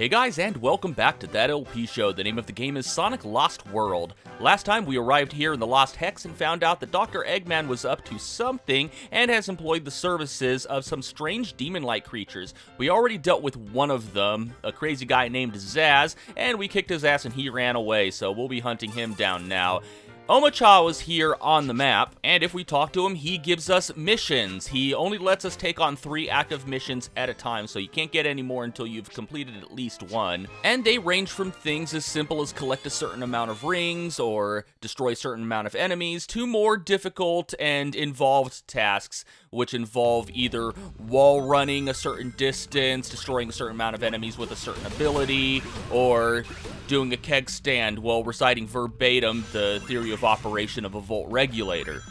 Hey guys, and welcome back to That LP Show. The name of the game is Sonic Lost World. Last time we arrived here in the Lost Hex and found out that Dr. Eggman was up to something and has employed the services of some strange demon-like creatures. We already dealt with one of them, a crazy guy named Zaz, and we kicked his ass and he ran away, so we'll be hunting him down now. Omacha is here on the map, and if we talk to him, he gives us missions. He only lets us take on 3 active missions at a time, so you can't get any more until you've completed at least one. And they range from things as simple as collect a certain amount of rings or destroy a certain amount of enemies to more difficult and involved tasks, which involve either wall running a certain distance, destroying a certain amount of enemies with a certain ability, or doing a keg stand while reciting verbatim the theory of operation of a volt regulator.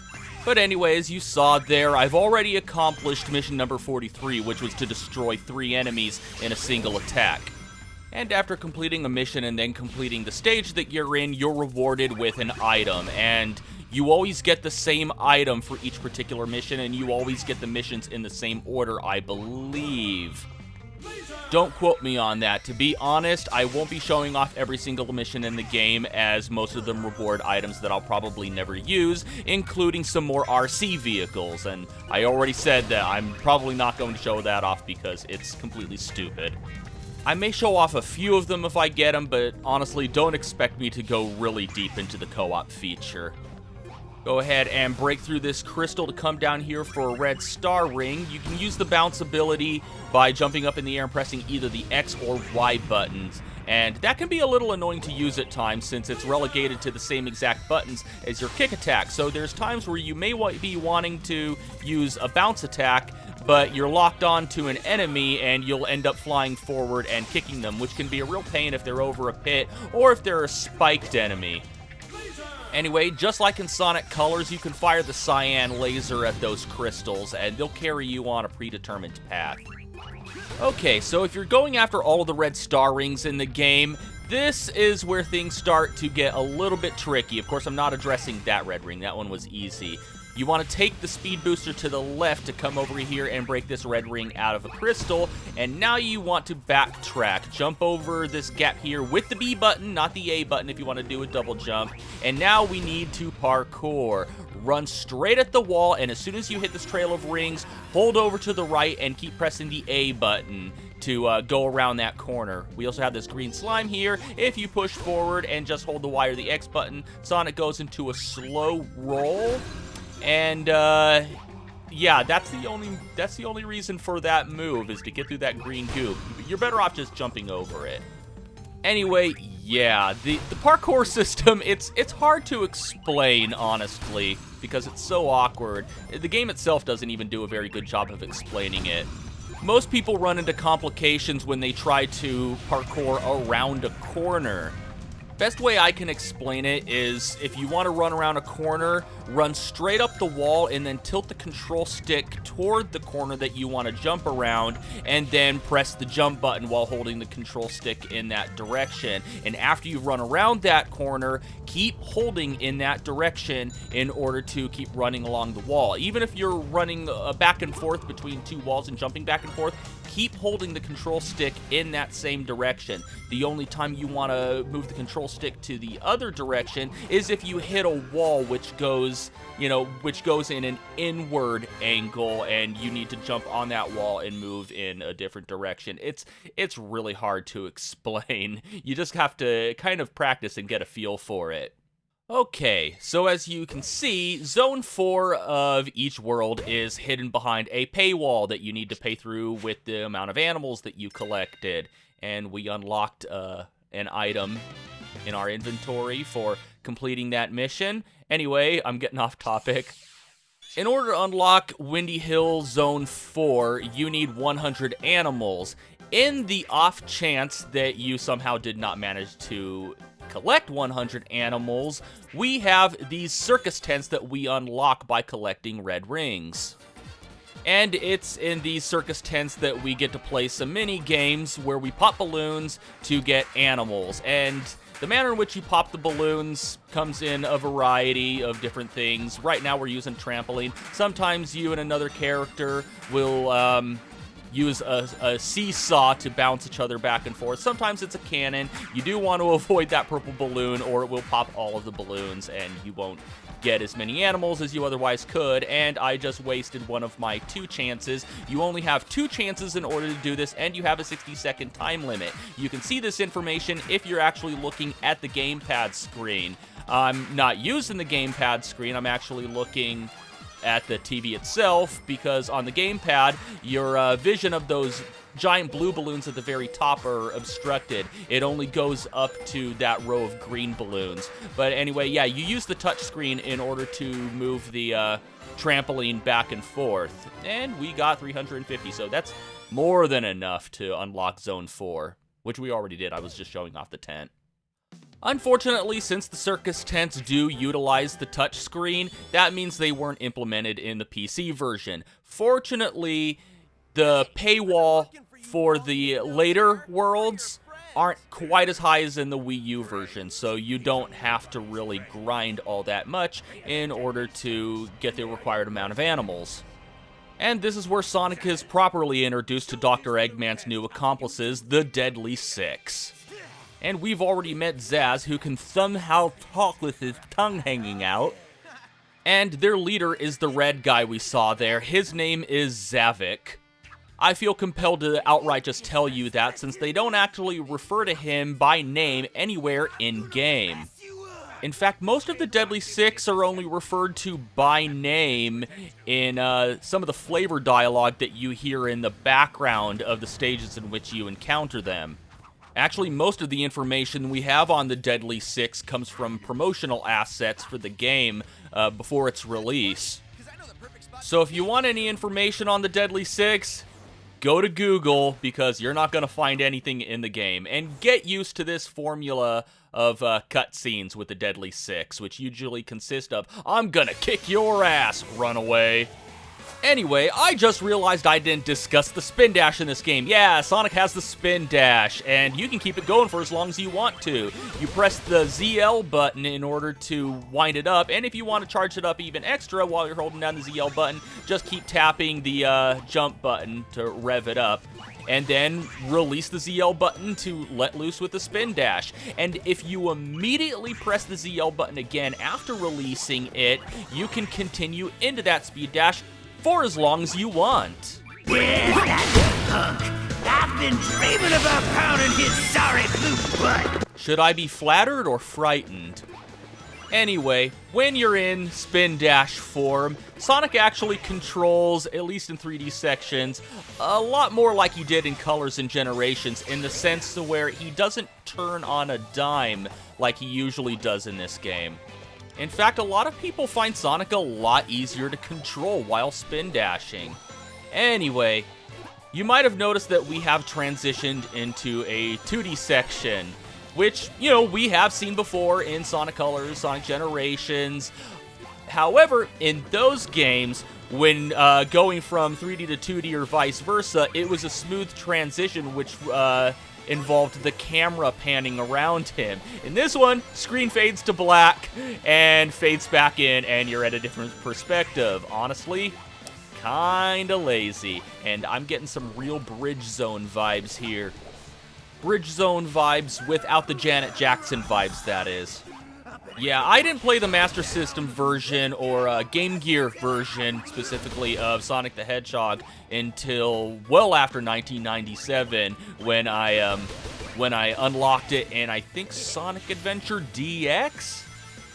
But anyways, you saw there, I've already accomplished mission number 43, which was to destroy 3 enemies in a single attack. And after completing a mission and then completing the stage that you're in, you're rewarded with an item, and you always get the same item for each particular mission, and you always get the missions in the same order, I believe. Don't quote me on that. To be honest, I won't be showing off every single mission in the game, as most of them reward items that I'll probably never use, including some more RC vehicles, and I already said that I'm probably not going to show that off because it's completely stupid. I may show off a few of them if I get them, but honestly, don't expect me to go really deep into the co-op feature. Go ahead and break through this crystal to come down here for a red star ring. You can use the bounce ability by jumping up in the air and pressing either the X or Y buttons. And that can be a little annoying to use at times since it's relegated to the same exact buttons as your kick attack. So there's times where you may be wanting to use a bounce attack, but you're locked on to an enemy and you'll end up flying forward and kicking them, which can be a real pain if they're over a pit or if they're a spiked enemy. Anyway, just like in Sonic Colors, you can fire the cyan laser at those crystals, and they'll carry you on a predetermined path. Okay, so if you're going after all of the red star rings in the game, this is where things start to get a little bit tricky. Of course, I'm not addressing that red ring. That one was easy. You want to take the speed booster to the left to come over here and break this red ring out of a crystal, and now you want to backtrack. Jump over this gap here with the B button, not the A button if you want to do a double jump, and now we need to parkour. Run straight at the wall, and as soon as you hit this trail of rings, hold over to the right and keep pressing the A button to go around that corner. We also have this green slime here. If you push forward and just hold the Y or the X button, Sonic goes into a slow roll. And, yeah, that's the only reason for that move, is to get through that green goop. You're better off just jumping over it. Anyway, yeah, the parkour system, it's hard to explain, honestly, because it's so awkward. The game itself doesn't even do a very good job of explaining it. Most people run into complications when they try to parkour around a corner. Best way I can explain it is if you want to run around a corner, run straight up the wall and then tilt the control stick toward the corner that you want to jump around, and then press the jump button while holding the control stick in that direction. And after you run around that corner, keep holding in that direction in order to keep running along the wall. Even if you're running back and forth between 2 walls and jumping back and forth, keep holding the control stick in that same direction. The only time you want to move the control stick to the other direction is if you hit a wall which goes in an inward angle and you need to jump on that wall and move in a different direction. It's really hard to explain. You just have to kind of practice and get a feel for it. Okay, so as you can see, Zone 4 of each world is hidden behind a paywall that you need to pay through with the amount of animals that you collected. And we unlocked an item in our inventory for completing that mission. Anyway, I'm getting off topic. In order to unlock Windy Hill Zone 4, you need 100 animals. In the off chance that you somehow did not manage to collect 100 animals, we have these circus tents that we unlock by collecting red rings. And it's in these circus tents that we get to play some mini games where we pop balloons to get animals. And the manner in which you pop the balloons comes in a variety of different things. Right now we're using trampoline. Sometimes you and another character will use a seesaw to bounce each other back and forth. Sometimes it's a cannon. You do want to avoid that purple balloon, or it will pop all of the balloons, and you won't get as many animals as you otherwise could, and I just wasted one of my 2 chances. You only have 2 chances in order to do this, and you have a 60-second time limit. You can see this information if you're actually looking at the gamepad screen. I'm not using the gamepad screen. I'm actually looking at the TV itself, because on the gamepad, your vision of those giant blue balloons at the very top are obstructed. It only goes up to that row of green balloons. But anyway, yeah, you use the touch screen in order to move the trampoline back and forth. And we got 350, so that's more than enough to unlock Zone 4, which we already did. I was just showing off the tent. Unfortunately, since the circus tents do utilize the touchscreen, that means they weren't implemented in the PC version. Fortunately, the paywall for the later worlds aren't quite as high as in the Wii U version, so you don't have to really grind all that much in order to get the required amount of animals. And this is where Sonic is properly introduced to Dr. Eggman's new accomplices, the Deadly Six. And we've already met Zaz, who can somehow talk with his tongue hanging out. And their leader is the red guy we saw there. His name is Zavik. I feel compelled to outright just tell you that, since they don't actually refer to him by name anywhere in-game. In fact, most of the Deadly Six are only referred to by name in some of the flavor dialogue that you hear in the background of the stages in which you encounter them. Actually, most of the information we have on the Deadly Six comes from promotional assets for the game before its release. So if you want any information on the Deadly Six, go to Google, because you're not going to find anything in the game. And get used to this formula of cutscenes with the Deadly Six, which usually consist of, "I'm gonna kick your ass, runaway." Anyway, I just realized I didn't discuss the spin dash in this game. Yeah, Sonic has the spin dash, and you can keep it going for as long as you want to. You press the ZL button in order to wind it up, and if you want to charge it up even extra while you're holding down the ZL button, just keep tapping the jump button to rev it up. And then release the ZL button to let loose with the spin dash. And if you immediately press the ZL button again after releasing it, you can continue into that speed dash for as long as you want. Where's that punk? I've been dreaming about pounding his sorry blue butt. Should I be flattered or frightened? Anyway, when you're in spin dash form, Sonic actually controls, at least in 3D sections, a lot more like he did in Colors and Generations, in the sense to where he doesn't turn on a dime like he usually does in this game. In fact, a lot of people find Sonic a lot easier to control while spin dashing. Anyway, you might have noticed that we have transitioned into a 2D section, which, you know, we have seen before in Sonic Colors, Sonic Generations. However, in those games, when going from 3D to 2D or vice versa, it was a smooth transition, which involved the camera panning around him. In this one, screen fades to black and fades back in, and you're at a different perspective. Honestly, kinda lazy, and I'm getting some real Bridge Zone vibes here. Bridge Zone vibes without the Janet Jackson vibes, that is. Yeah, I didn't play the Master System version or Game Gear version, specifically, of Sonic the Hedgehog until well after 1997, when I unlocked it in, I think, Sonic Adventure DX?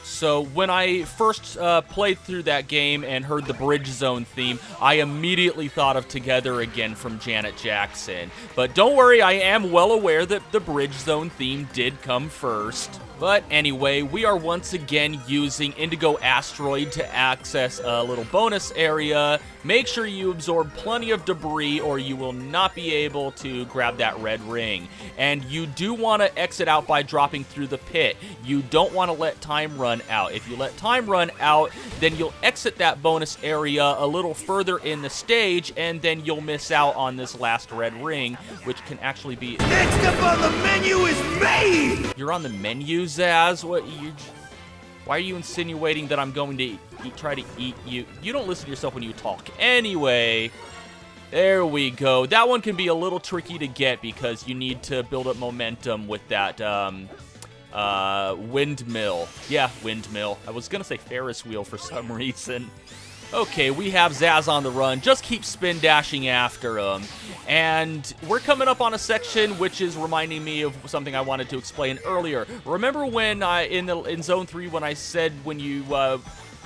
So when I first played through that game and heard the Bridge Zone theme, I immediately thought of Together Again from Janet Jackson. But don't worry, I am well aware that the Bridge Zone theme did come first. But anyway, we are once again using Indigo Asteroid to access a little bonus area. Make sure you absorb plenty of debris or you will not be able to grab that red ring. And you do want to exit out by dropping through the pit. You don't want to let time run out. If you let time run out, then you'll exit that bonus area a little further in the stage, and then you'll miss out on this last red ring, which can actually be... Next up on the menu is me! You're on the menu, Zaz? Why are you insinuating that I'm going to try to eat you? You don't listen to yourself when you talk. Anyway, There we go. That one can be a little tricky to get because you need to build up momentum with that, windmill. Yeah, windmill. I was gonna say Ferris wheel for some reason. Okay, we have Zaz on the run. Just keep spin dashing after him. And we're coming up on a section which is reminding me of something I wanted to explain earlier. Remember when in Zone 3 when I said when you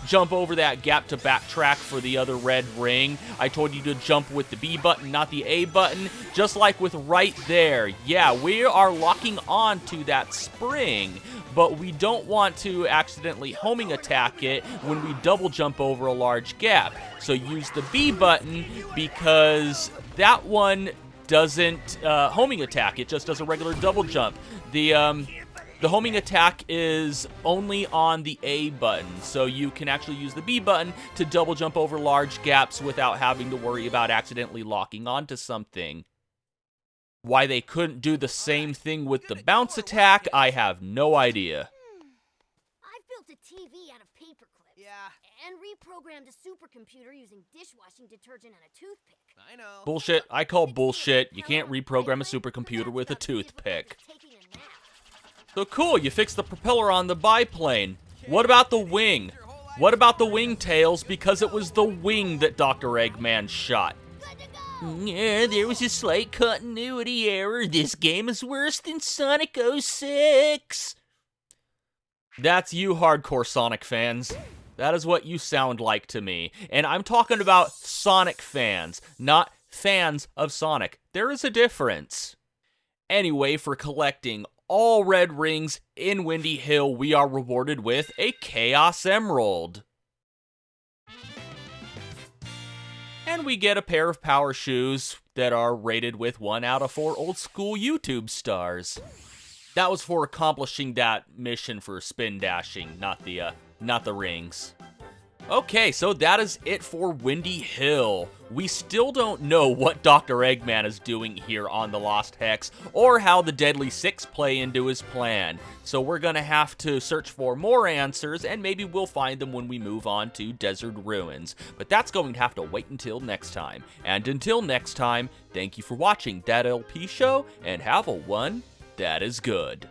jump over that gap to backtrack for the other red ring, I told you to jump with the B button, not the A button, just like with right there. Yeah, we are locking on to that spring, but we don't want to accidentally homing attack it when we double jump over a large gap. So use the B button because that one doesn't homing attack, it just does a regular double jump. The homing attack is only on the A button, so you can actually use the B button to double jump over large gaps without having to worry about accidentally locking onto something. Why they couldn't do the same thing with the bounce attack, I have no idea. I built a TV out of paper clips. Yeah. And reprogrammed a supercomputer using dishwashing detergent and a toothpick. I know. Bullshit. I call bullshit. You can't reprogram a supercomputer with a toothpick. So cool, you fixed the propeller on the biplane. What about the wing? What about the wingtails? Because it was the wing that Dr. Eggman shot. Yeah, there was a slight continuity error. This game is worse than Sonic 06. That's you, hardcore Sonic fans. That is what you sound like to me. And I'm talking about Sonic fans, not fans of Sonic. There is a difference. Anyway, for collecting all red rings in Windy Hill, we are rewarded with a Chaos Emerald. And we get a pair of power shoes that are rated with 1 out of 4 old school YouTube stars. That was for accomplishing that mission for spin dashing, not the rings. Okay, so that is it for Windy Hill. We still don't know what Dr. Eggman is doing here on the Lost Hex, or how the Deadly Six play into his plan. So we're gonna have to search for more answers, and maybe we'll find them when we move on to Desert Ruins. But that's going to have to wait until next time. And until next time, thank you for watching That LP Show, and have a one that is good.